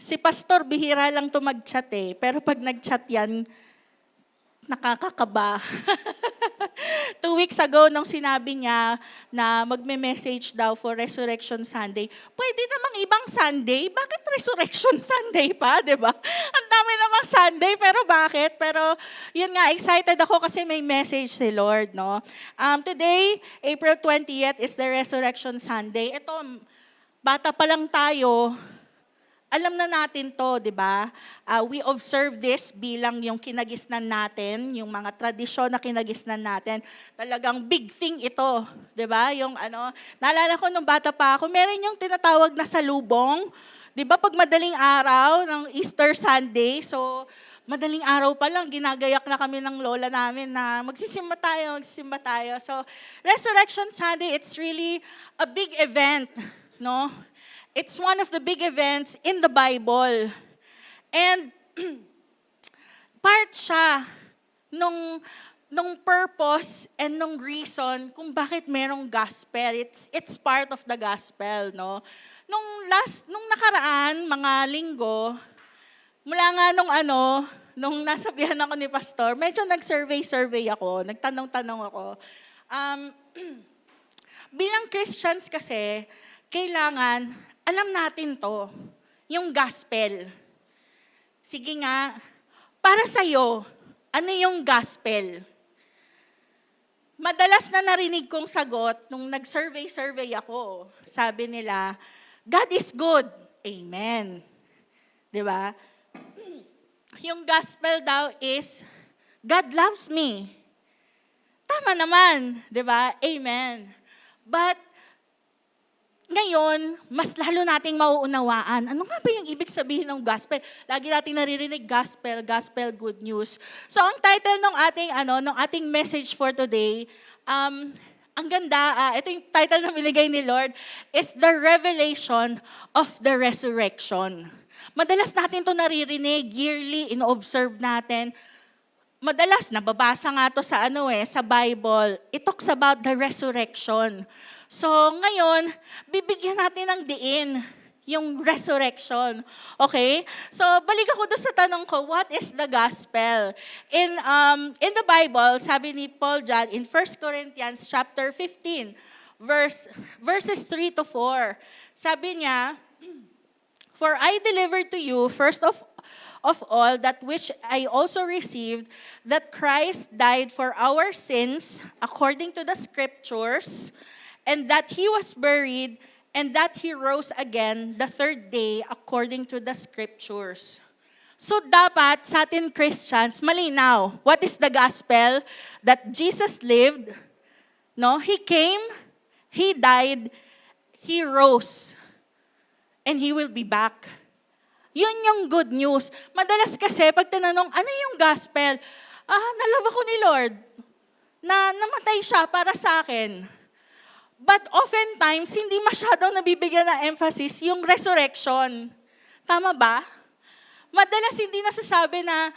Si pastor, bihira lang to mag-chat pero pag nag-chat yan, nakakakaba. 2 weeks ago, nung sinabi niya na magme-message daw for Resurrection Sunday, pwede namang ibang Sunday, bakit Resurrection Sunday pa, di ba? Ang dami namang Sunday, pero bakit? Pero yun nga, excited ako kasi may message si Lord, no? Today, April 20th is the Resurrection Sunday. Ito, bata pa lang tayo, alam na natin to, di ba? We observe this bilang yung kinagisnan natin, yung mga tradisyon na kinagisnan natin. Talagang big thing ito, di ba? Yung naalala ko nung bata pa ako, meron yung tinatawag na salubong. Di ba pag madaling araw ng Easter Sunday, so madaling araw pa lang, ginagayak na kami ng lola namin na magsisimba tayo, magsisimba tayo. So, Resurrection Sunday, it's really a big event, no? It's one of the big events in the Bible. And part siya nung purpose and nung reason kung bakit merong gospel. It's part of the gospel, no? Nung nakaraan, mga linggo, mula nga nung nasabihan ako ni Pastor, medyo nag-survey ako, nagtanong-tanong ako. Bilang Christians kasi, kailangan, alam natin to, yung gospel. Sige nga, para sa'yo, ano yung gospel? Madalas na narinig kong sagot, nung nag-survey ako, sabi nila, God is good. Amen. Di ba? Yung gospel daw is, God loves me. Tama naman, di ba? Amen. But, ngayon, mas lalo nating mauunawaan. Ano nga ba yung ibig sabihin ng gospel? Lagi nating naririnig gospel, good news. So ang title ng ating message for today, ang ganda, ito yung title na binigay ni Lord, is The Revelation of the Resurrection. Madalas natin to naririnig, yearly, ino-observe natin. Madalas, nababasa nga to sa sa Bible. It talks about the resurrection. So, ngayon, bibigyan natin ng diin yung resurrection. Okay? So, balik ako doon sa tanong ko, what is the gospel? In the Bible, sabi ni Paul John in 1 Corinthians chapter 15, verses 3 to 4. Sabi niya, for I delivered to you first of all that which I also received, that Christ died for our sins according to the scriptures, and that He was buried, and that He rose again the third day according to the scriptures. So dapat sa atin Christians, malinaw, what is the gospel? That Jesus lived, no? He came, He died, He rose, and He will be back. Yun yung good news. Madalas kasi, pag tinanong, ano yung gospel? Nalove ako ni Lord, na namatay siya para sa akin. But oftentimes, hindi masyadong nabibigyan ng emphasis yung resurrection. Tama ba? Madalas hindi nasasabi na,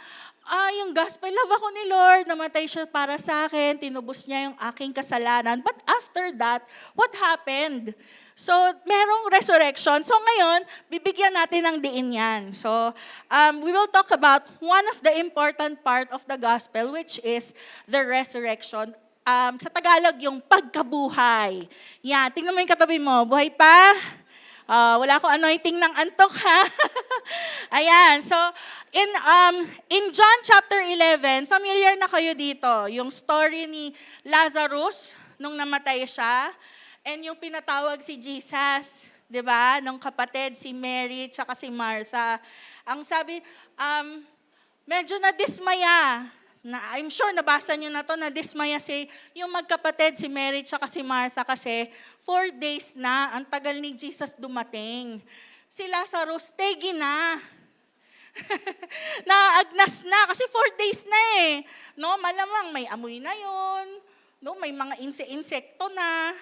yung gospel, love ako ni Lord, namatay siya para sa akin, tinubos niya yung aking kasalanan. But after that, what happened? So, merong resurrection. So ngayon, bibigyan natin ng diin yan. So, we will talk about one of the important part of the gospel, which is the resurrection. Sa Tagalog, yung pagkabuhay. Yan, tingnan mo yung katabi mo. Buhay pa? Wala akong anointing ng antok, ha? Ayan, so, in John chapter 11, familiar na kayo dito, yung story ni Lazarus, nung namatay siya, and yung pinatawag si Jesus, di ba? Nung kapatid, si Mary, tsaka si Martha. Ang sabi, medyo nadismaya, I'm sure nabasa nyo na to, nadismaya yung magkapatid, si Mary tsaka si Martha kasi 4 days na, ang tagal ni Jesus dumating. Si Lazarus, tegi na. Naagnas na kasi 4 days na No, malamang may amoy na yun. No, may mga insekto na.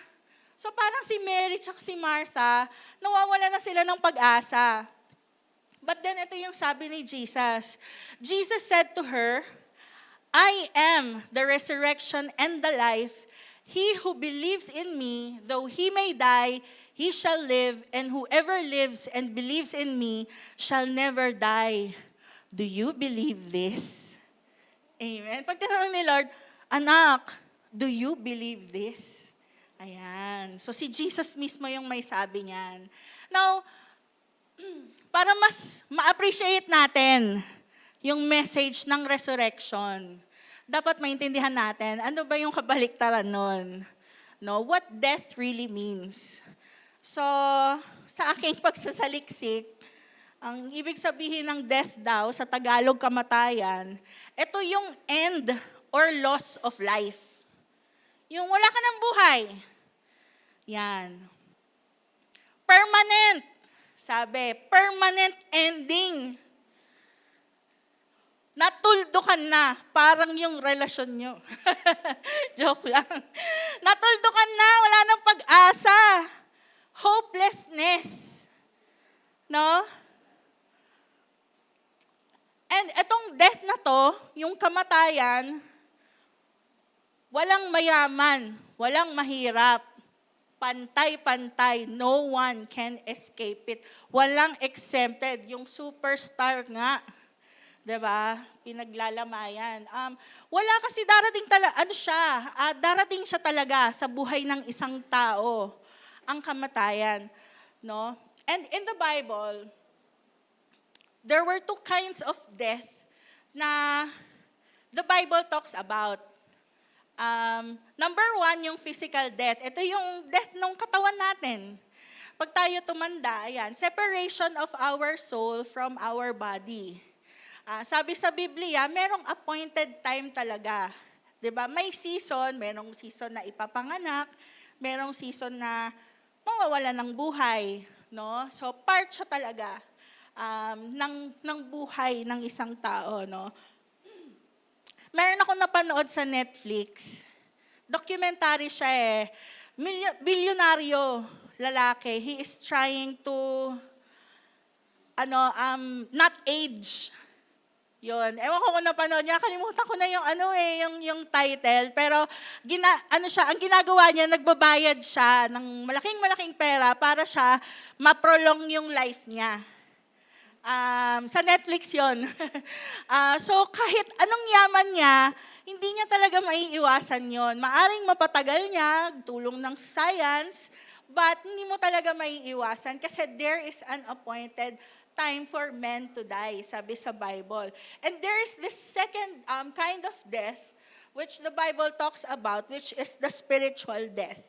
So parang si Mary tsaka si Martha, nawawala na sila ng pag-asa. But then ito yung sabi ni Jesus. Jesus said to her, I am the resurrection and the life. He who believes in me, though he may die, he shall live, and whoever lives and believes in me shall never die. Do you believe this? Amen. Pag tinanong ni Lord, anak, do you believe this? Ayan. So si Jesus mismo yung may sabi niyan. Now, para mas ma-appreciate natin yung message ng resurrection, dapat maintindihan natin, ano ba yung kabaliktaran nun? No, what death really means. So, sa aking pagsasaliksik, ang ibig sabihin ng death daw, sa Tagalog kamatayan, ito yung end or loss of life. Yung wala ka ng buhay. Yan. Permanent. Sabi, permanent ending. Natuldukan na, parang yung relasyon nyo. Joke lang. Natuldukan na, wala nang pag-asa. Hopelessness. No? And etong death na to, yung kamatayan, walang mayaman, walang mahirap. Pantay-pantay, no one can escape it. Walang exempted, yung superstar nga. 'Di ba? Pinaglalamayan. Wala kasi darating siya talaga sa buhay ng isang tao, ang kamatayan, no? And in the Bible, there were two kinds of death na the Bible talks about. Number one, yung physical death. Ito yung death ng katawan natin. Pag tayo tumanda, ayan, separation of our soul from our body. Sabi sa Biblia, merong appointed time talaga. 'Di ba? May season, merong season na ipapanganak, merong season na mawawala ng buhay, no? So part siya talaga ng buhay ng isang tao, no? Meron akong napanood sa Netflix. Documentary siya eh. Bilyonaryo lalaki. He is trying to not age. Yun. Ewan ko kung napanood niya, kalimutan ko na yung title, pero ang ginagawa niya, nagbabayad siya ng malaking pera para siya ma-prolong yung life niya. Sa Netflix yon. So kahit anong yaman niya, hindi niya talaga maiiwasan yon. Maaring mapatagal niya, tulong ng science, but hindi mo talaga maiiwasan kasi there is an appointed time for men to die, sabi sa Bible. And there is this second kind of death which the Bible talks about, which is the spiritual death.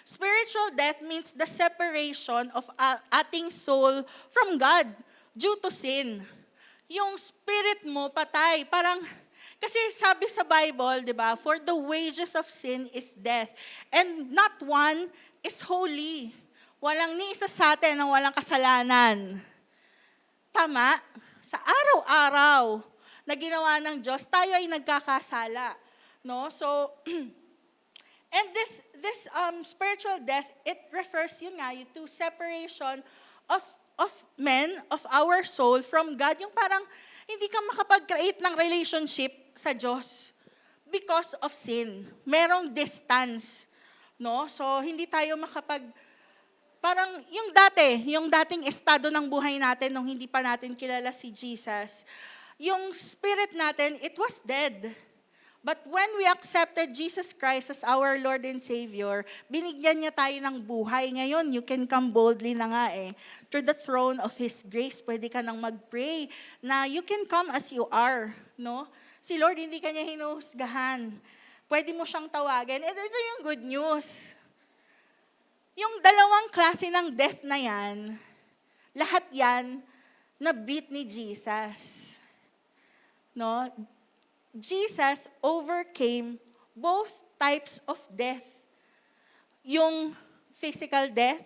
Spiritual death means the separation of ating soul from God due to sin. Yung spirit mo patay, parang kasi sabi sa Bible, 'di ba? For the wages of sin is death, and not one is holy. Walang ni isa sa atin ang walang kasalanan. Tama? Sa araw-araw na ginawa ng Diyos, tayo ay nagkakasala. No? So, and this spiritual death, it refers to separation of men, of our soul from God. Yung parang hindi ka makapag-create ng relationship sa Diyos because of sin. Merong distance. No? So, hindi tayo parang yung dating estado ng buhay natin nung hindi pa natin kilala si Jesus, yung spirit natin, it was dead. But when we accepted Jesus Christ as our Lord and Savior, binigyan niya tayo ng buhay. Ngayon, you can come boldly na nga to the throne of His grace. Pwede ka nang mag-pray na you can come as you are. No? Si Lord, hindi ka niya hinuhusgahan. Pwede mo siyang tawagin. Ito yung good news. Yung dalawang klase ng death na yan, lahat yan na-beat ni Jesus. No? Jesus overcame both types of death. Yung physical death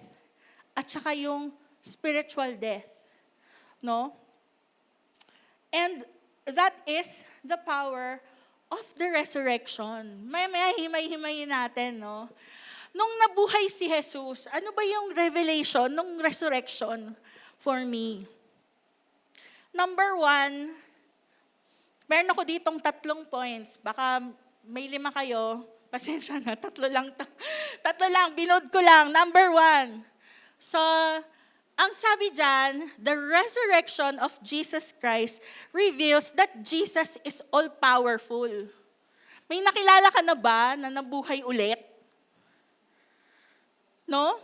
at saka yung spiritual death. No? And that is the power of the resurrection. May himay-himayin natin, no? Nung nabuhay si Jesus, ano ba yung revelation nung resurrection for me? Number one, meron ako ditong 3 points. Baka may 5 kayo, Pasensya na, tatlo lang. Tatlo lang, binood ko lang. Number 1. So, ang sabi dyan, the resurrection of Jesus Christ reveals that Jesus is all-powerful. May nakilala ka na ba na nabuhay ulit? No?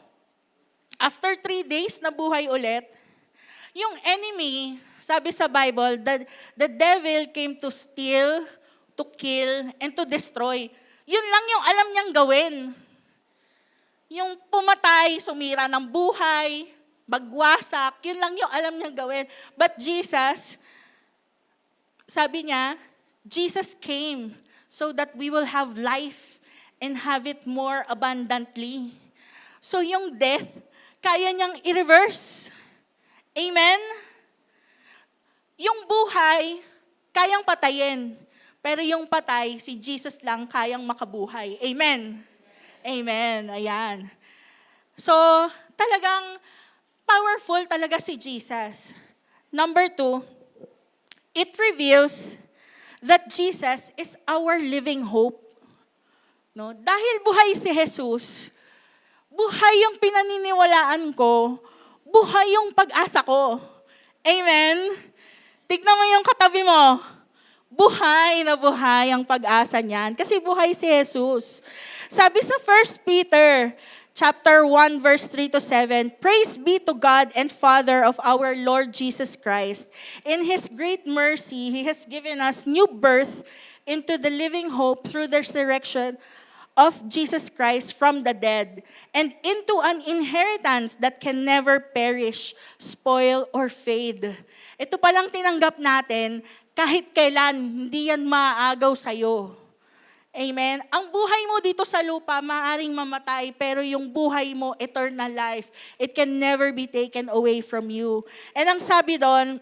After 3 days, nabuhay ulit. Yung enemy, sabi sa Bible, the devil came to steal, to kill, and to destroy. Yun lang yung alam niyang gawin. Yung pumatay, sumira ng buhay, bagwasak, yun lang yung alam niyang gawin. But Jesus, sabi niya, Jesus came so that we will have life and have it more abundantly. So yung death, kaya niyang i-reverse. Amen? Yung buhay, kayang patayin. Pero yung patay, si Jesus lang kayang makabuhay. Amen? Amen. Ayan. So, talagang powerful talaga si Jesus. Number 2, it reveals that Jesus is our living hope. No? Dahil buhay si Jesus, buhay yung pinaniniwalaan ko, buhay yung pag-asa ko. Amen? Tignan mo yung katabi mo. Buhay na buhay ang pag-asa niyan. Kasi buhay si Jesus. Sabi sa 1 Peter chapter 1, verse 3-7, Praise be to God and Father of our Lord Jesus Christ. In His great mercy, He has given us new birth into the living hope through the resurrection of Jesus Christ from the dead, and into an inheritance that can never perish, spoil, or fade. Ito palang tinanggap natin, kahit kailan, hindi yan maaagaw sa'yo. Amen? Ang buhay mo dito sa lupa, maaaring mamatay, pero yung buhay mo, eternal life. It can never be taken away from you. And ang sabi doon,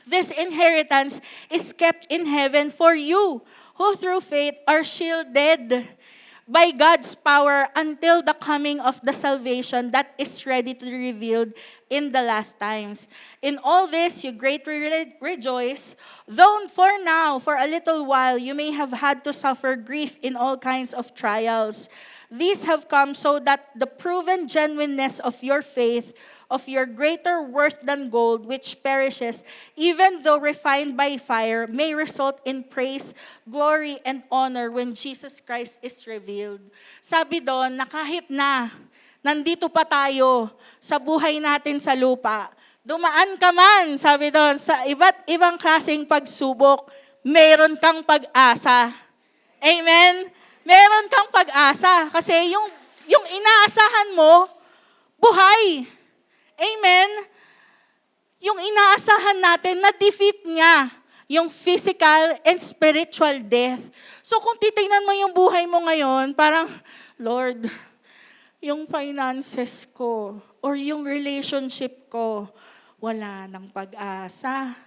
this inheritance is kept in heaven for you, who through faith are shielded by God's power until the coming of the salvation that is ready to be revealed in the last times. In all this, you greatly rejoice, though for now, for a little while, you may have had to suffer grief in all kinds of trials. These have come so that the proven genuineness of your faith, of your greater worth than gold, which perishes, even though refined by fire, may result in praise, glory, and honor when Jesus Christ is revealed. Sabi doon na kahit na nandito pa tayo sa buhay natin sa lupa, dumaan ka man, sabi doon, sa iba't ibang klaseng pagsubok, meron kang pag-asa. Amen? Meron kang pag-asa. Kasi yung inaasahan mo, buhay. Amen? Yung inaasahan natin, na-defeat niya yung physical and spiritual death. So kung titingnan mo yung buhay mo ngayon, parang, Lord, yung finances ko or yung relationship ko, wala nang pag-asa.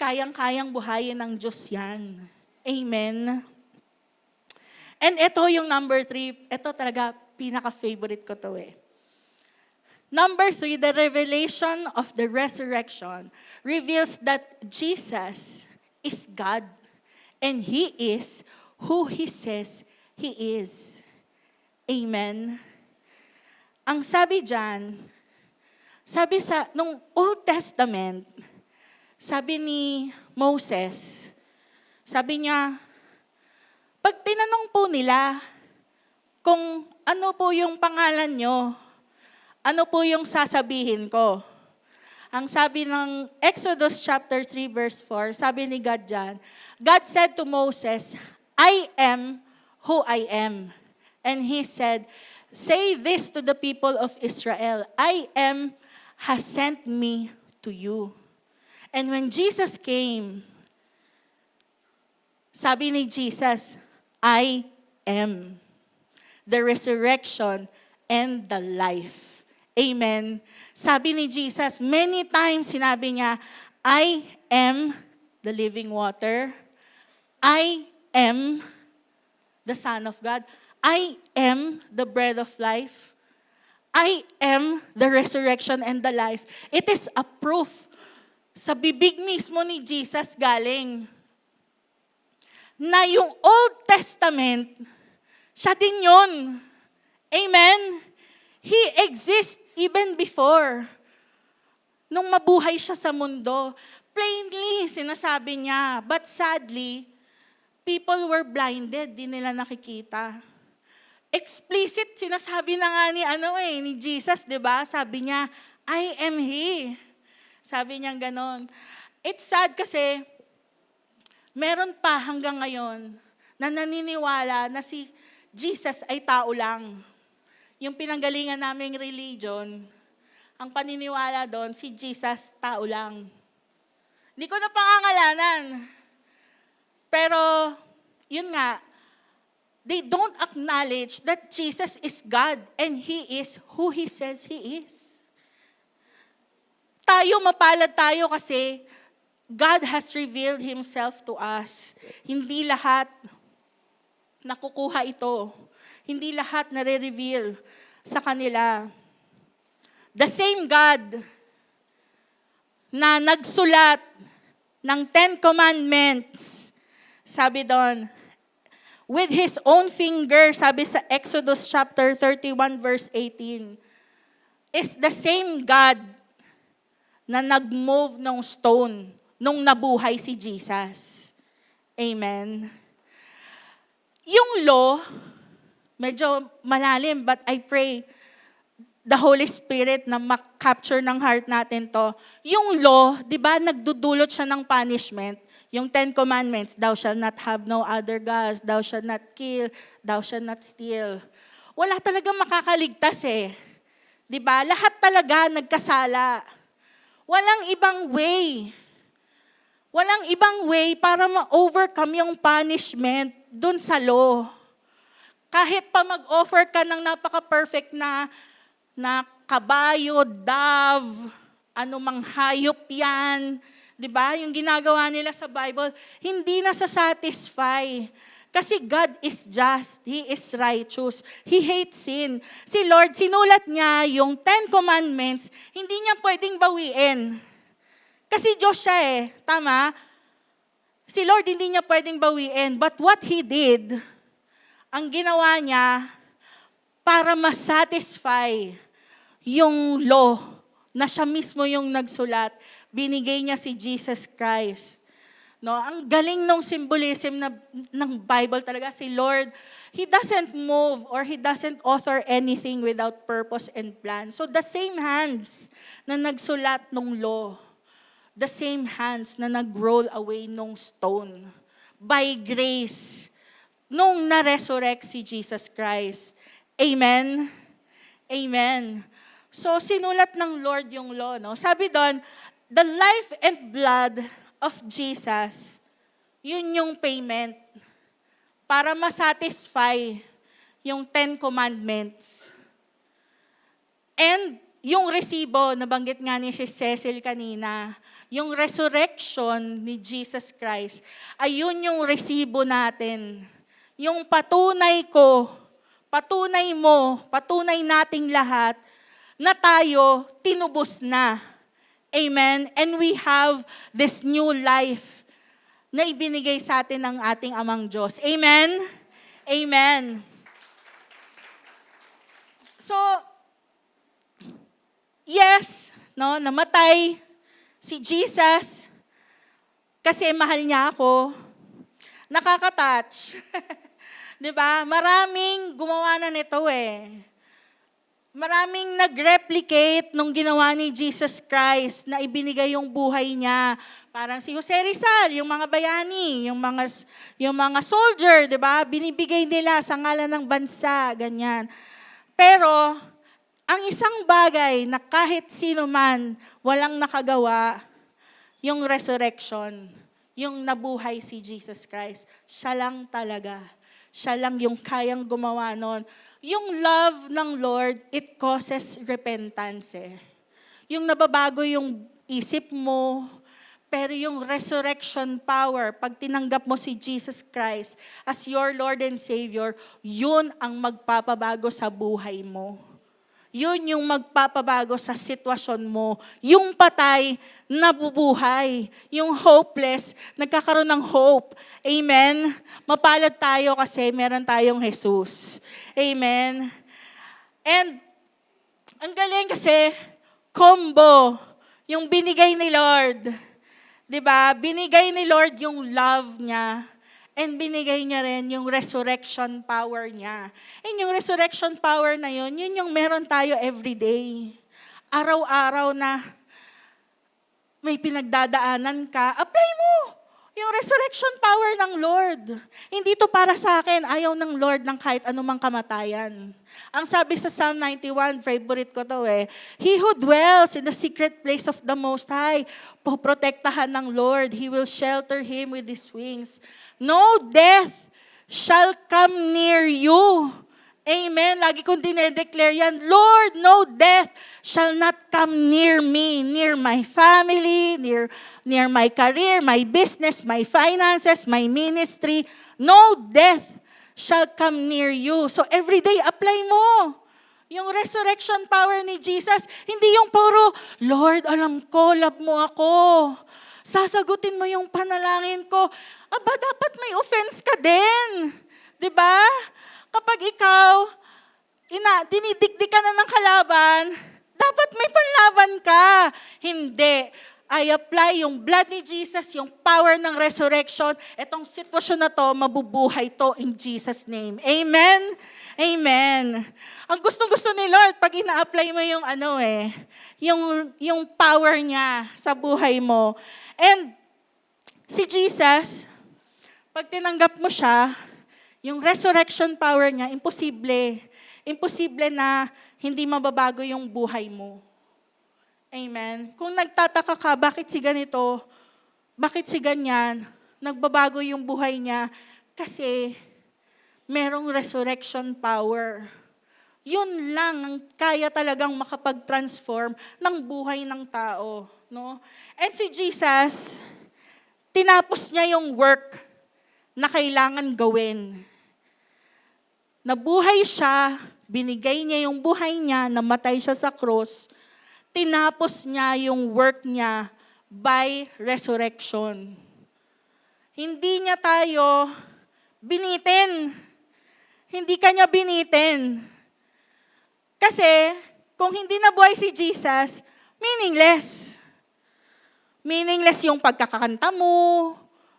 Kayang-kayang buhayin ng Diyos yan. Amen? And ito yung number 3, ito talaga pinaka-favorite ko to eh. Number 3, the revelation of the resurrection reveals that Jesus is God and He is who He says He is. Amen? Ang sabi dyan, sabi nung Old Testament, sabi ni Moses, sabi niya, pag tinanong po nila kung ano po yung pangalan nyo, ano po yung sasabihin ko? Ang sabi ng Exodus chapter 3 verse 4, sabi ni God dyan, God said to Moses, I am who I am. And He said, say this to the people of Israel, I am has sent me to you. And when Jesus came, sabi ni Jesus, I am the resurrection and the life. Amen. Sabi ni Jesus, many times sinabi niya, I am the living water. I am the Son of God. I am the bread of life. I am the resurrection and the life. It is a proof. Sa bibig mismo ni Jesus galing na yung Old Testament, Siya din yun. Amen? He exists even before. Nung mabuhay siya sa mundo, plainly sinasabi niya, but sadly, people were blinded, di nila nakikita. Explicit, sinasabi na nga ni Jesus, di ba? Sabi niya, I am He. Sabi niya ganon. It's sad kasi, meron pa hanggang ngayon na naniniwala na si Jesus ay tao lang. Yung pinanggalingan naming religion, ang paniniwala doon, si Jesus, tao lang. Hindi ko na pangangalanan. Pero, yun nga, they don't acknowledge that Jesus is God and He is who He says He is. Tayo, mapalad tayo kasi God has revealed Himself to us. Hindi lahat nakukuha ito. Hindi lahat nare-reveal sa kanila. The same God na nagsulat ng 10 Commandments, sabi doon, with His own finger, sabi sa Exodus chapter 31 verse 18, is the same God na nag-move ng stone nung nabuhay si Jesus. Amen. Yung law, medyo malalim, but I pray the Holy Spirit na ma-capture ng heart natin to. Yung law, di ba, nagdudulot siya ng punishment. Yung 10 Commandments, thou shalt not have no other gods, thou shalt not kill, thou shalt not steal. Wala talagang makakaligtas eh. Di ba? Lahat talaga nagkasala. Walang ibang way. Walang ibang way para ma-overcome yung punishment dun sa law. Kahit pa mag-offer ka ng napaka-perfect na kabayo, dove, anumang hayop yan, di ba? Yung ginagawa nila sa Bible, hindi na satisfy. Kasi God is just. He is righteous. He hates sin. Si Lord, sinulat niya yung 10 Commandments, hindi niya pwedeng bawiin. Kasi Diyos siya eh. Tama? Si Lord hindi niya pwedeng bawiin. But what He did, ang ginawa niya para ma-satisfy yung law na siya mismo yung nagsulat, binigay niya si Jesus Christ. No, ang galing ng symbolism ng Bible talaga, si Lord, He doesn't move or He doesn't author anything without purpose and plan. So the same hands na nagsulat ng law, the same hands na nag-roll away nung stone, by grace, nung na-resurrect si Jesus Christ. Amen? Amen. So sinulat ng Lord yung law, no? Sabi doon, the life and blood of Jesus, yun yung payment para masatisfy yung 10 Commandments. And yung resibo, nabanggit nga ni si Cecil kanina, yung resurrection ni Jesus Christ, ayun yung resibo natin. Yung patunay ko, patunay mo, patunay nating lahat, na tayo tinubos na. Amen? And we have this new life na ibinigay sa atin ng ating Amang Diyos. Amen? Amen. So, yes, no, namatay si Jesus kasi mahal niya ako. Nakaka-touch. 'Di ba? Maraming gumawa na nito eh. Maraming nag-replicate nung ginawa ni Jesus Christ na ibinigay yung buhay niya. Parang si Jose Rizal, yung mga bayani, yung mga soldier, 'di ba? Binibigay nila sa ngalan ng bansa, ganyan. Pero ang isang bagay na kahit sino man walang nakagawa, yung resurrection, yung nabuhay si Jesus Christ. Siya lang talaga. Siya lang yung kayang gumawa nun. Yung love ng Lord, it causes repentance eh. Yung nababago yung isip mo, pero yung resurrection power, pag tinanggap mo si Jesus Christ as your Lord and Savior, yun ang magpapabago sa buhay mo. Yun yung magpapabago sa sitwasyon mo. Yung patay, nabubuhay. Yung hopeless, nagkakaroon ng hope. Amen? Mapalad tayo kasi meron tayong Jesus. Amen? And ang galing kasi, combo, yung binigay ni Lord. 'Di ba? Binigay ni Lord yung love niya. And binigay niya rin yung resurrection power niya. And yung resurrection power na yun yung meron tayo everyday. Araw-araw na may pinagdadaanan ka, apply mo yung resurrection power ng Lord. Hindi to para sa akin, ayaw ng Lord ng kahit anumang kamatayan. Ang sabi sa Psalm 91, favorite ko to He who dwells in the secret place of the Most High, poprotektahan ng Lord. He will shelter him with his wings. No death shall come near you. Amen. Lagi kong dinedeclare yan. Lord, no death shall not come near me, near my family, near my career, my business, my finances, my ministry. No death shall come near you. So every day, apply mo yung resurrection power ni Jesus. Hindi yung puro, Lord, alam ko, love mo ako. Sasagutin mo yung panalangin ko. Aba, dapat may offense ka din. 'Di ba? Kapag ikaw, dinidikdik ka na ng kalaban, dapat may panlaban ka. Hindi. I apply yung blood ni Jesus, yung power ng resurrection. Itong sitwasyon na to, mabubuhay to in Jesus' name. Amen? Amen. Ang gustong-gusto ni Lord, pag ina-apply mo yung yung power niya sa buhay mo. And si Jesus, pag tinanggap mo siya, yung resurrection power niya, imposible. Imposible na hindi mababago yung buhay mo. Amen. Kung nagtataka ka, bakit si ganito? Bakit si ganyan? Nagbabago yung buhay niya kasi merong resurrection power. Yun lang ang kaya talagang makapag-transform ng buhay ng tao. No? And si Jesus, tinapos niya yung work na kailangan gawin. Nabuhay siya, binigay niya yung buhay niya, namatay siya sa cross, tinapos niya yung work niya by resurrection. Hindi niya tayo binitin. Hindi kanya binitin. Kasi, kung hindi nabuhay si Jesus, meaningless. Meaningless yung pagkakanta mo,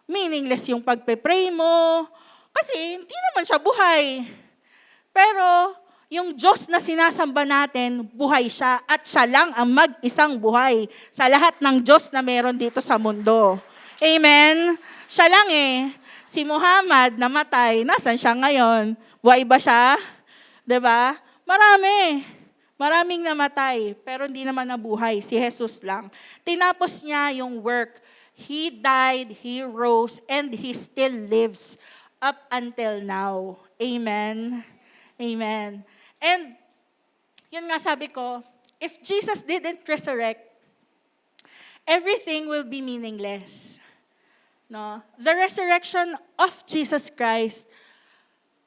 meaningless yung pagpe-pray mo, kasi hindi naman siya buhay. Pero, yung Diyos na sinasamba natin, buhay siya at siya lang ang mag-isang buhay sa lahat ng Diyos na meron dito sa mundo. Amen? Siya lang Si Muhammad namatay, nasan siya ngayon? Buhay ba siya? 'Di ba? Maraming namatay, pero hindi naman nabuhay. Si Jesus lang. Tinapos niya yung work. He died, He rose, and He still lives up until now. Amen? Amen. And, yun nga sabi ko, if Jesus didn't resurrect, everything will be meaningless. No? The resurrection of Jesus Christ,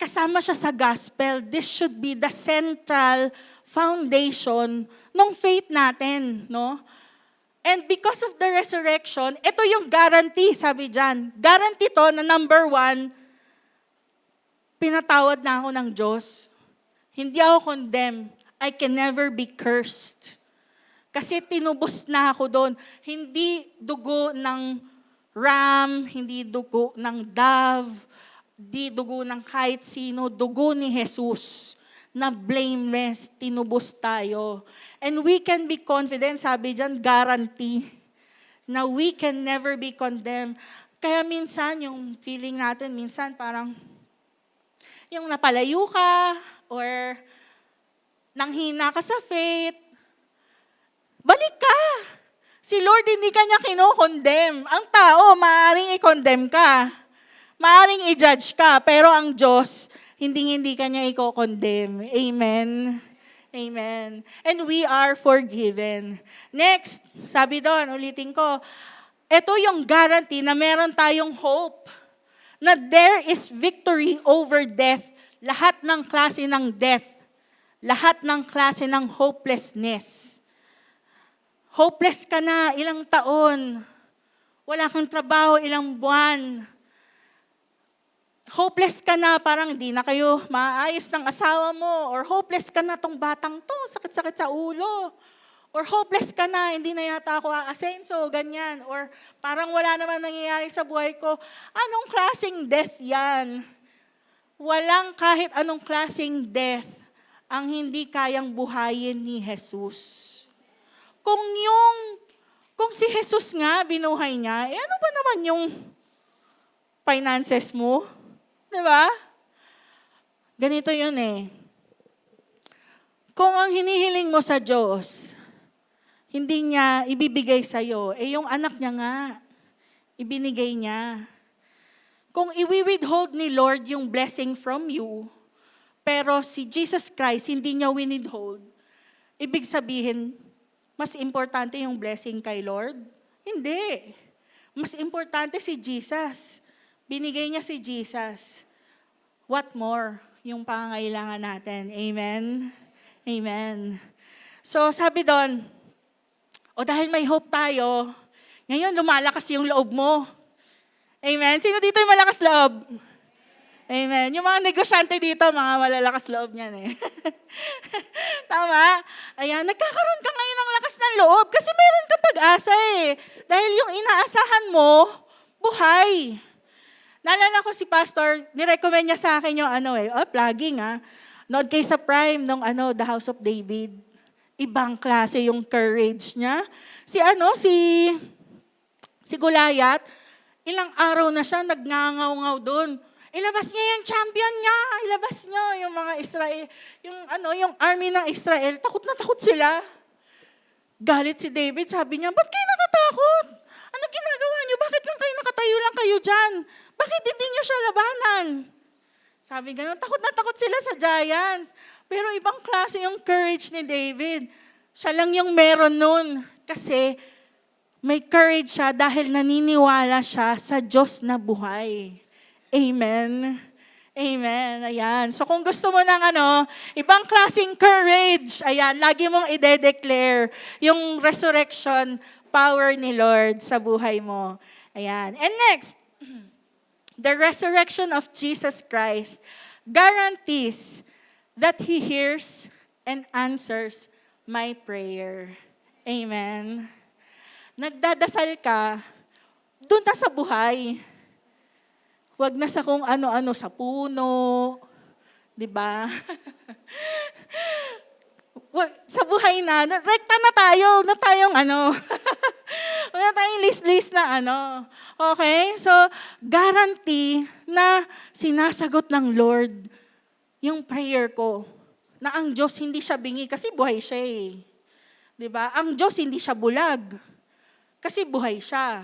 kasama siya sa gospel. This should be the central foundation ng faith natin. No? And because of the resurrection, ito yung guarantee, sabi dyan. Guarantee to na number 1, pinatawad na ako ng Diyos. Hindi ako condemned. I can never be cursed. Kasi tinubos na ako doon. Hindi dugo ng ram, hindi dugo ng dove, hindi dugo ng kahit sino, dugo ni Jesus na blameless, tinubos tayo. And we can be confident, sabi dyan, guarantee, na we can never be condemned. Kaya minsan, yung feeling natin, minsan parang, yung napalayo ka, or nanghina ka sa faith, balik ka. Si Lord hindi ka niya kinokondem. Ang tao, maaaring i-condemn ka. Maaaring i-judge ka. Pero ang Diyos, hindi ka niya i-condemn. Amen. Amen. And we are forgiven. Next, sabi doon, ulitin ko, ito yung guarantee na meron tayong hope. Na there is victory over death. Lahat ng klase ng death. lahat ng klase ng hopelessness. Hopeless ka na ilang taon, wala kang trabaho ilang buwan. Hopeless ka na, parang di na kayo maayos ng asawa mo. Or hopeless ka na tong batang to, sakit-sakit sa ulo. Or hopeless ka na, hindi na yata ako aasenso, ganyan. Or parang wala naman nangyayari sa buhay ko. Anong klaseng death yan? Walang kahit anong klaseng death ang hindi kayang buhayin ni Jesus. Kung si Jesus nga binuhay niya, ano ba naman yung finances mo? Diba? Ganito yun eh. Kung ang hinihiling mo sa Diyos, hindi niya ibibigay sa'yo, yung anak niya nga, ibinigay niya. Kung i-withhold ni Lord yung blessing from you, pero si Jesus Christ hindi niya withhold, ibig sabihin, mas importante yung blessing kay Lord? Hindi. Mas importante si Jesus. Binigay niya si Jesus. What more? Yung pangangailangan natin. Amen? Amen. So sabi doon, dahil may hope tayo, ngayon lumalakas yung loob mo. Amen? Sino dito yung malakas loob? Amen. Yung mga negosyante dito, mga malalakas loob niyan eh. Tama? Ayan, nagkakaroon ka ngayon ng lakas ng loob kasi meron kang pag-asa eh. Dahil yung inaasahan mo, buhay. Naalala ko si Pastor, nirecommend niya sa akin yung plugging Nood kay sa Prime nung The House of David. Ibang klase yung courage niya. Si Goliath, ilang araw na siya nagngangaw-ngaw doon. Ilabas niya yung champion niya. Ilabas niya yung mga Israel, yung army ng Israel. Takot na takot sila. Galit si David, sabi niya, ba't kayo natatakot? Ano ginagawa niyo? Bakit lang nakatayo lang kayo dyan? Bakit hindi niyo siya labanan? Sabi gano'n, takot na takot sila sa giant. Pero ibang klase yung courage ni David. Siya lang yung meron nun. Kasi may courage siya dahil naniniwala siya sa Diyos na buhay. Amen. Amen. Ayan. So kung gusto mo ng ibang klaseng courage, ayan, lagi mong ide-declare yung resurrection power ni Lord sa buhay mo. Ayan. And next, the resurrection of Jesus Christ guarantees that He hears and answers my prayer. Amen. Nagdadasal ka, doon na sa buhay. Huwag na sa kung ano-ano sa puno, di ba? Sa buhay rekta na tayo, na tayong Huwag na tayong list-list na Okay? So, guarantee na sinasagot ng Lord yung prayer ko. Na ang Diyos hindi siya bingi kasi buhay siya eh. Di ba? Ang Diyos hindi siya bulag kasi buhay siya.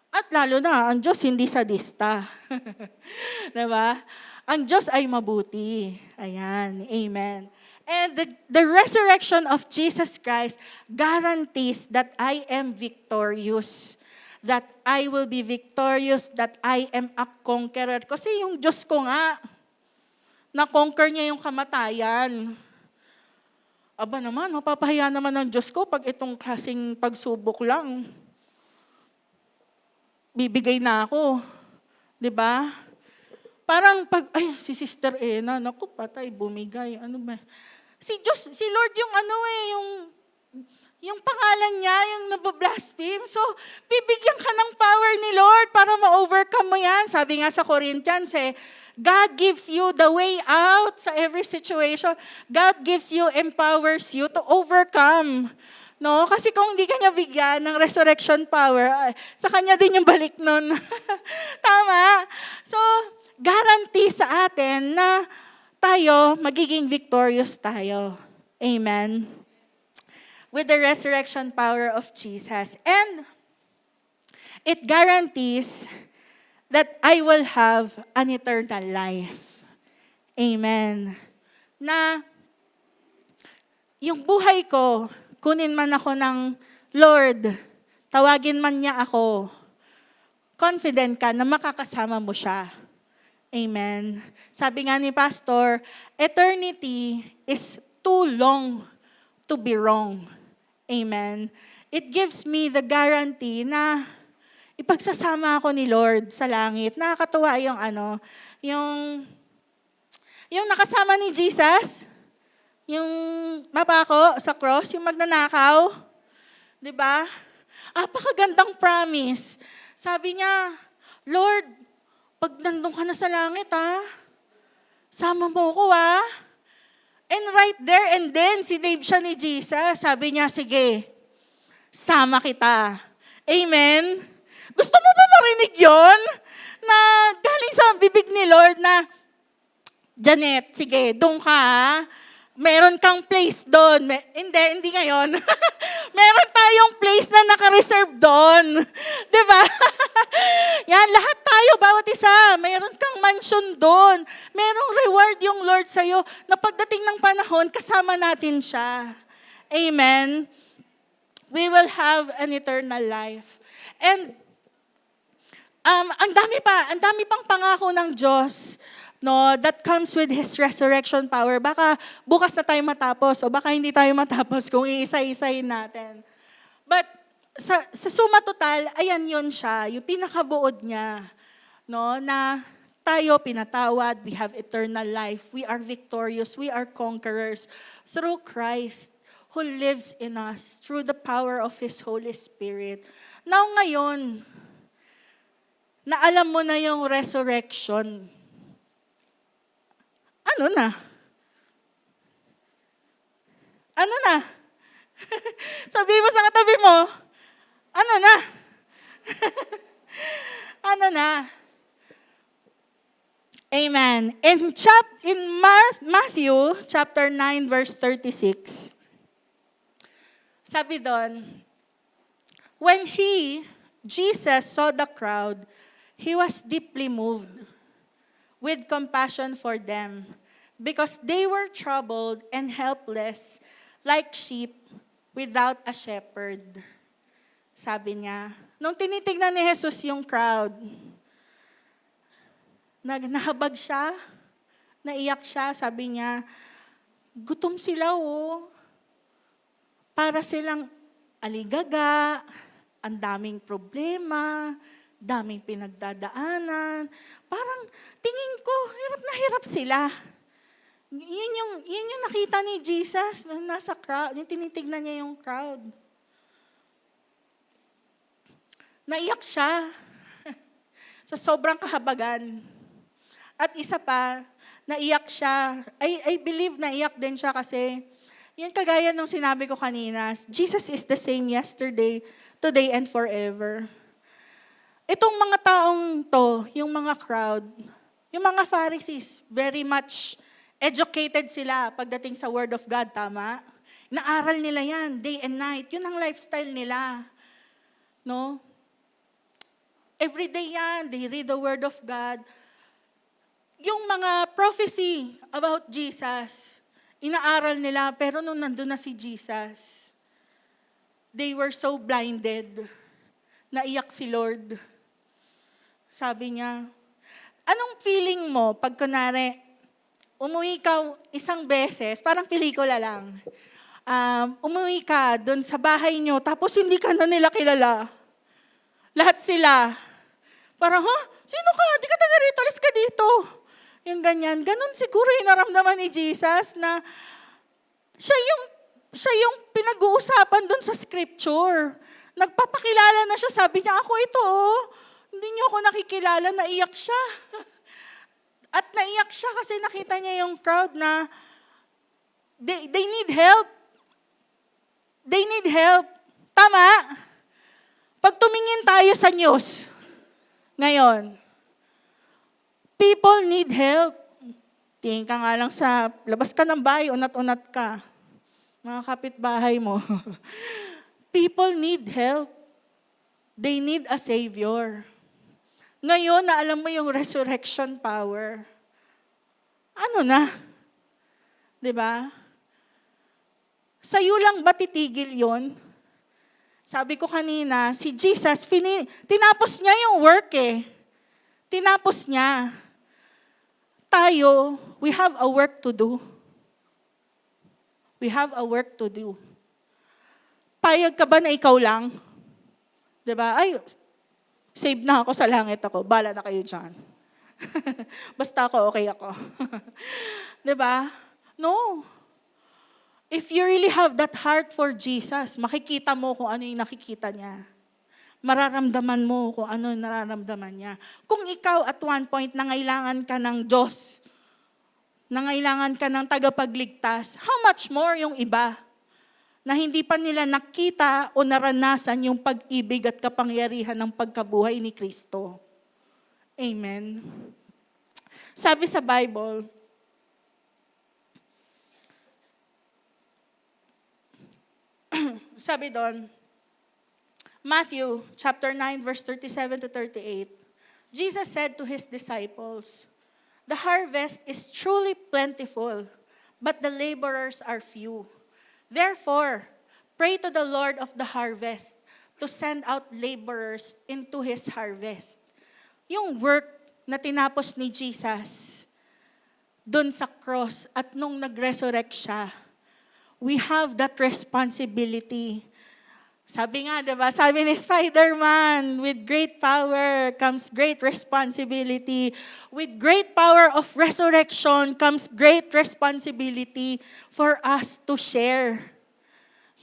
At lalo na, ang Diyos hindi sadista. Diba? Ang Diyos ay mabuti. Ayan. Amen. And the resurrection of Jesus Christ guarantees that I am victorious. That I will be victorious, that I am a conqueror. Kasi yung Diyos ko nga, na-conquer niya yung kamatayan. Aba naman, mapapahiya naman ng Diyos ko pag itong klaseng pagsubok lang. Bibigay na ako. 'Di ba? Parang si Sister Ena, naku, patay, bumigay. Ano ba? Si Lord yung pangalan niya, yung nabablaspheme. So, bibigyan ka ng power ni Lord para ma-overcome mo yan. Sabi nga sa Corinthians, God gives you the way out sa every situation. God gives you, empowers you to overcome. No? Kasi kung hindi ka niya bigyan ng resurrection power, sa kanya din yung balik nun. Tama? So, guarantee sa atin na tayo, magiging victorious tayo. Amen? With the resurrection power of Jesus. And it guarantees that I will have an eternal life. Amen. Na yung buhay ko, kunin man ako ng Lord, tawagin man niya ako, confident ka na makakasama mo siya. Amen. Sabi nga ni Pastor, eternity is too long to be wrong. Amen. It gives me the guarantee na ipagsasama ako ni Lord sa langit. Nakakatuwa yung nakasama ni Jesus, yung mapako sa cross, yung magnanakaw, 'di ba? Apakagandang promise. Sabi niya, Lord, pag nandun ka na sa langit, sama mo ko, And right there and then, sinave siya ni Jesus. Sabi niya, sige, sama kita. Amen? Gusto mo ba marinig yon? Na galing sa bibig ni Lord na, Janet, sige, doon ka, meron kang place doon. Hindi ngayon. Meron tayong place na naka-reserve doon. Diba? Yan, lahat tayo, bawat isa, meron kang mansion doon. Merong reward yung Lord sa'yo na pagdating ng panahon, kasama natin siya. Amen? We will have an eternal life. And ang dami pang pangako ng Diyos, no, that comes with His resurrection power. Baka bukas na tayo matapos o baka hindi tayo matapos kung iisa-isahin natin. But sa suma total, ayan yun siya, yung pinakabuod niya, no, na tayo pinatawad, we have eternal life, we are victorious, we are conquerors through Christ who lives in us through the power of His Holy Spirit. Now ngayon, na alam mo na yung resurrection, ano na? Ano na? Sabi mo sa katabi mo, ano na? Ano na? Amen. In Matthew chapter 9 verse 36, sabi doon, when Jesus saw the crowd, He was deeply moved with compassion for them because they were troubled and helpless like sheep without a shepherd. Sabi niya, nung tinitignan ni Jesus yung crowd, nahabag siya, naiyak siya, sabi niya, gutom sila para silang aligaga, ang daming problema, daming pinagdadaanan. Parang tingin ko, hirap na hirap sila. Yun yung nakita ni Jesus nasa crowd, yung tinitignan niya yung crowd. Naiyak siya sa sobrang kahabagan. At isa pa, naiyak siya. I believe naiyak din siya kasi yun kagaya nung sinabi ko kanina, Jesus is the same yesterday, today, and forever. Itong mga taong to, yung mga crowd, yung mga Pharisees, very much educated sila pagdating sa Word of God, tama? Naaral nila yan, day and night. Yun ang lifestyle nila. No? Every day yan, they read the Word of God. Yung mga prophecy about Jesus, inaaral nila, pero nung nandun na si Jesus, they were so blinded, naiyak si Lord. Sabi niya, anong feeling mo pag kunwari, umuwi ka isang beses, parang pelikula lang, umuwi ka doon sa bahay nyo, tapos hindi ka na nila kilala. Lahat sila. Parang, sino ka? Di ka taga rito, alis ka dito. Yung ganyan. Ganon siguro yung naramdaman ni Jesus na siya yung pinag-uusapan doon sa scripture. Nagpapakilala na siya, sabi niya, ako ito Hindi niyo ako nakikilala, naiyak siya. At naiyak siya kasi nakita niya yung crowd na they need help. They need help. Tama? Pag tumingin tayo sa news ngayon, people need help. Tingin ka nga lang sa, labas ka ng bahay, unat-unat ka. Mga kapitbahay mo. People need help. They need a Savior. Ngayon, na alam mo yung resurrection power. Ano na? 'Di ba? Sa'yo lang ba titigil yon? Sabi ko kanina, si Jesus, tinapos niya yung work Tinapos niya. tayo, we have a work to do. We have a work to do. Payag ka ba na ikaw lang? 'Di ba? Ay, save na ako sa langit ako. Bala na kayo dyan. Basta ako, okay ako. 'Di ba? No. If you really have that heart for Jesus, makikita mo kung ano yung nakikita niya. Mararamdaman mo kung ano yung nararamdaman niya. Kung ikaw at one point nangailangan ka ng Diyos, nangailangan ka ng tagapagligtas, how much more yung iba na hindi pa nila nakita o naranasan yung pag-ibig at kapangyarihan ng pagkabuhay ni Kristo. Amen. Sabi sa Bible, sabi doon, Matthew chapter 9 verse 37 to 38, Jesus said to his disciples, "The harvest is truly plentiful, but the laborers are few. Therefore, pray to the Lord of the harvest to send out laborers into his harvest." Yung work na tinapos ni Jesus doon sa cross at nung nag-resurrect siya, we have that responsibility. Sabi nga, diba? Sabi ni Spider-Man, with great power comes great responsibility. With great power of resurrection comes great responsibility for us to share.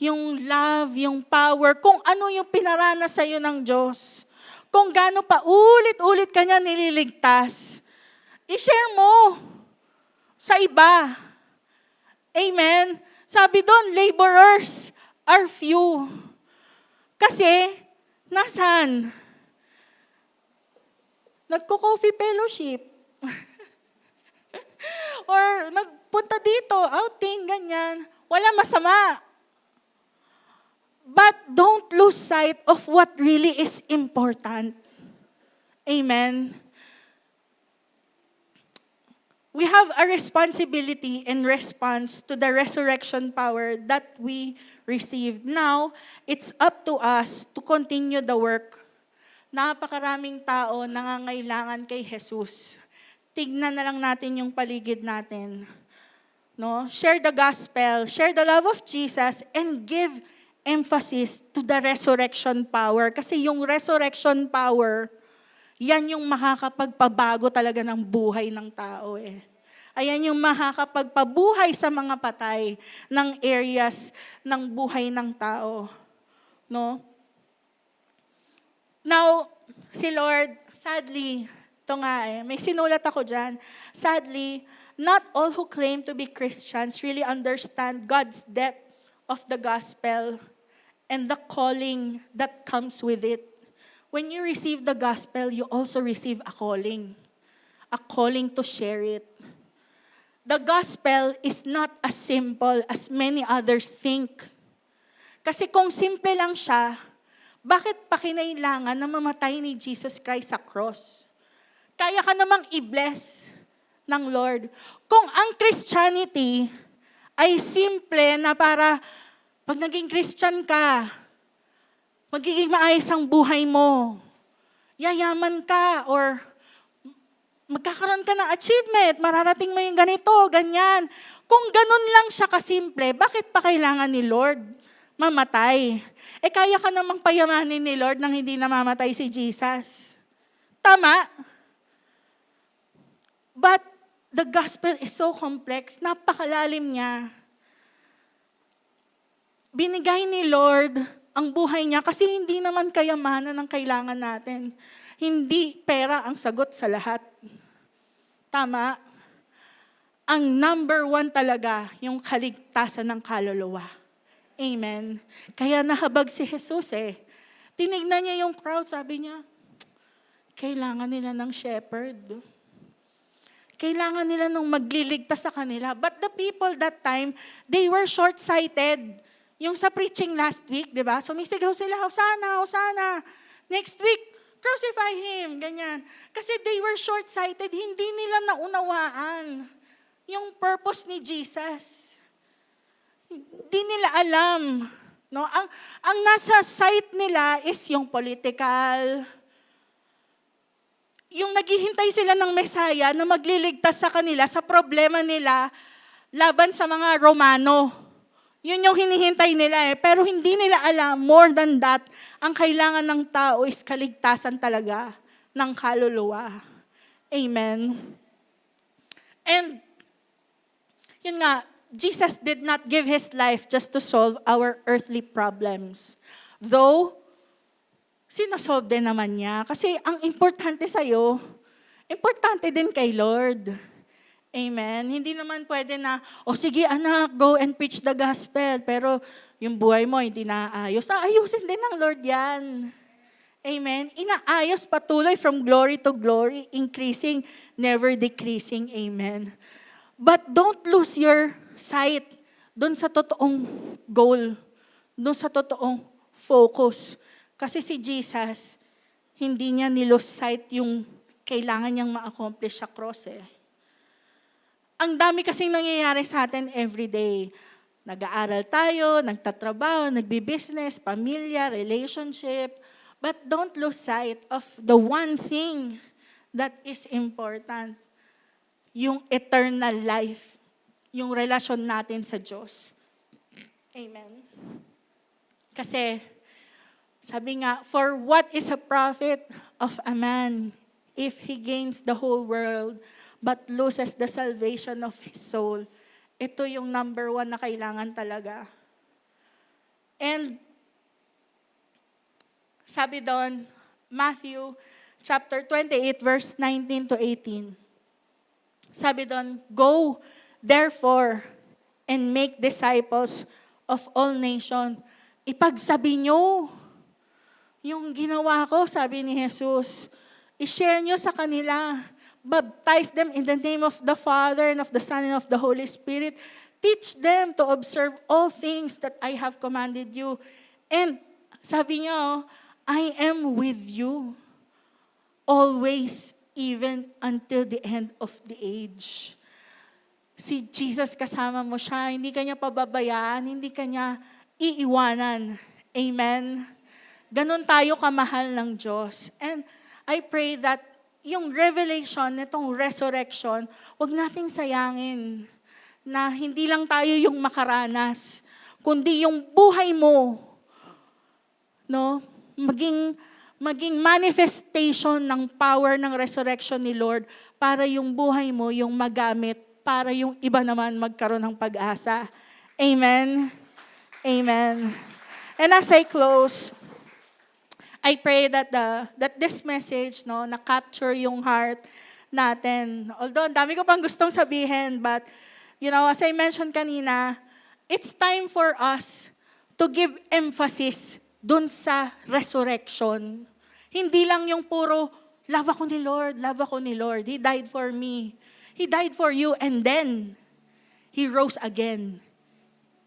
Yung love, yung power, kung ano yung pinarana sa'yo ng Diyos. Kung gaano pa ulit-ulit ka niya nililigtas, i-share mo sa iba. Amen? Sabi doon, laborers are few. Kasi, nasaan? Nagko-coffee fellowship. Or nagpunta dito, outing, ganyan. Wala masama. But don't lose sight of what really is important. Amen? We have a responsibility in response to the resurrection power that we received. Now, it's up to us to continue the work. Napakaraming tao nangangailangan kay Jesus. Tignan na lang natin yung paligid natin. No? Share the gospel, share the love of Jesus, and give emphasis to the resurrection power. Kasi yung resurrection power, yan yung makakapagpabago talaga ng buhay ng tao eh. Ayan yung makakapagpabuhay sa mga patay ng areas ng buhay ng tao. No? Now, si Lord, sadly, ito nga may sinulat ako dyan. Sadly, not all who claim to be Christians really understand God's depth of the gospel and the calling that comes with it. When you receive the gospel, you also receive a calling to share it. The gospel is not as simple as many others think. Kasi kung simple lang siya, bakit pa kinailangan na mamatay ni Jesus Christ sa cross? Kaya ka namang i-bless ng Lord. Kung ang Christianity ay simple na para pag naging Christian ka, magiging maayos ang buhay mo, yayaman ka, or magkakaroon ka ng achievement, mararating mo yung ganito, ganyan. Kung ganun lang siya kasimple, bakit pa kailangan ni Lord mamatay? Kaya ka namang payamanin ni Lord nang hindi namamatay si Jesus. Tama? But the gospel is so complex, napakalalim niya. Binigay ni Lord ang buhay niya kasi hindi naman kayamanan ang kailangan natin. Hindi pera ang sagot sa lahat. Tama? Ang number one talaga, yung kaligtasan ng kaluluwa. Amen? Kaya nahabag si Jesus eh. Tinignan niya yung crowd, sabi niya, kailangan nila ng shepherd. Kailangan nila nung magliligtas sa kanila. But the people that time, they were short-sighted. Yung sa preaching last week, di ba? Sumisigaw sila, Hosanna, Hosanna. Next week, crucify Him. Ganyan. Kasi they were short-sighted. Hindi nila naunawaan yung purpose ni Jesus. Hindi nila alam. No? Ang nasa sight nila is yung political, yung naghihintay sila ng Mesaya na magliligtas sa kanila sa problema nila laban sa mga Romano. Yun yung hinihintay nila Pero hindi nila alam, more than that, ang kailangan ng tao is kaligtasan talaga ng kaluluwa. Amen. And, yun nga, Jesus did not give His life just to solve our earthly problems. Though, sinasolve din naman niya. Kasi ang importante sa'yo, importante din kay Lord. Amen. Hindi naman pwede na, sige anak, go and preach the gospel. Pero yung buhay mo hindi naayos. Ayusin din ng Lord yan. Amen. Inaayos patuloy from glory to glory, increasing, never decreasing. Amen. But don't lose your sight doon sa totoong goal, doon sa totoong focus. Kasi si Jesus, hindi niya nilose sight yung kailangan niyang ma-accomplish sa cross Ang dami kasing nangyayari sa atin everyday. Nag-aaral tayo, nagtatrabaho, nagbi-business, pamilya, relationship. But don't lose sight of the one thing that is important. Yung eternal life. Yung relasyon natin sa Diyos. Amen. Kasi, sabi nga, for what is a profit of a man if he gains the whole world but loses the salvation of his soul? Ito yung number 1 na kailangan talaga. And, sabi doon, Matthew chapter 28, verse 19 to 18. Sabi doon, go, therefore, and make disciples of all nations. Ipagsabi nyo. Yung ginawa ko, sabi ni Jesus, i-share nyo sa kanila. Baptize them in the name of the Father and of the Son and of the Holy Spirit. Teach them to observe all things that I have commanded you. And sabi nyo, I am with you always, even until the end of the age. Si Jesus, kasama mo siya, hindi ka niya pababayaan, hindi ka niya iiwanan. Amen? Ganon tayo kamahal ng Diyos. And I pray that yung revelation, itong resurrection, wag nating sayangin na hindi lang tayo yung makaranas, kundi yung buhay mo, no? Maging manifestation ng power ng resurrection ni Lord para yung buhay mo yung magamit, para yung iba naman magkaroon ng pag-asa. Amen? Amen. And as I close, I pray that this message na-capture yung heart natin. Although, dami ko pang gustong sabihin, but, as I mentioned kanina, it's time for us to give emphasis dun sa resurrection. Hindi lang yung puro, love ako ni Lord. He died for me. He died for you, and then, He rose again.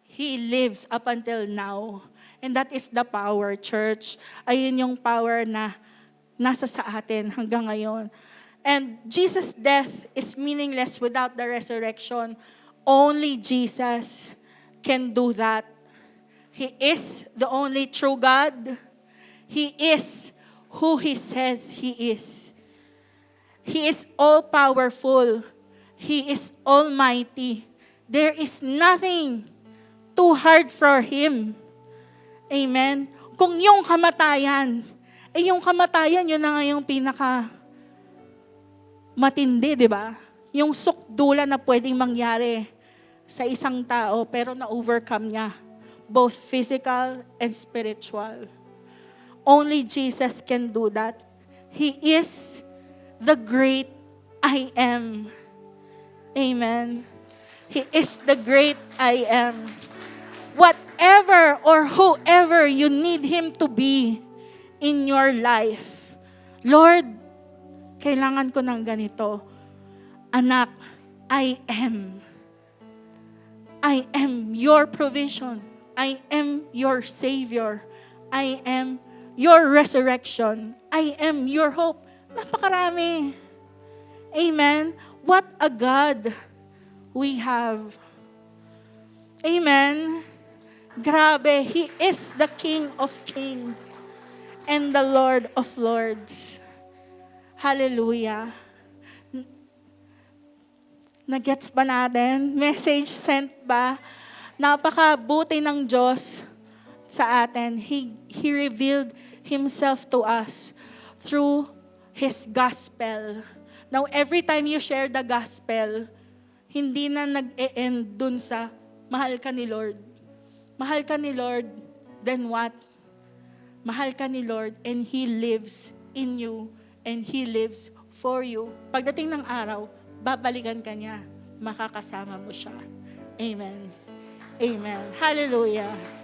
He lives up until now. And that is the power, church. Ayun yung power na nasa sa atin hanggang ngayon. And Jesus' death is meaningless without the resurrection. Only Jesus can do that. He is the only true God. He is who He says He is. He is all-powerful. He is almighty. There is nothing too hard for Him. Amen? Kung yung kamatayan, yung kamatayan, yun na nga yung pinaka matindi, di ba? Yung sukdulan na pwedeng mangyari sa isang tao, pero na-overcome niya. Both physical and spiritual. Only Jesus can do that. He is the great I am. Amen? He is the great I am. Whatever or whoever you need Him to be in your life. Lord, kailangan ko ng ganito. Anak, I am. I am your provision. I am your Savior. I am your resurrection. I am your hope. Napakarami. Amen? What a God we have. Amen? Grabe, He is the King of Kings and the Lord of Lords. Hallelujah. Nagets ba natin? Message sent ba? Napakabuti ng Diyos sa atin. He revealed Himself to us through His gospel. Now, every time you share the gospel, hindi na nag-e-end dun sa mahal ka ni Lord. Mahal ka ni Lord, then what? Mahal ka ni Lord and He lives in you and He lives for you. Pagdating ng araw, babalikan ka niya, makakasama mo siya. Amen. Amen. Hallelujah.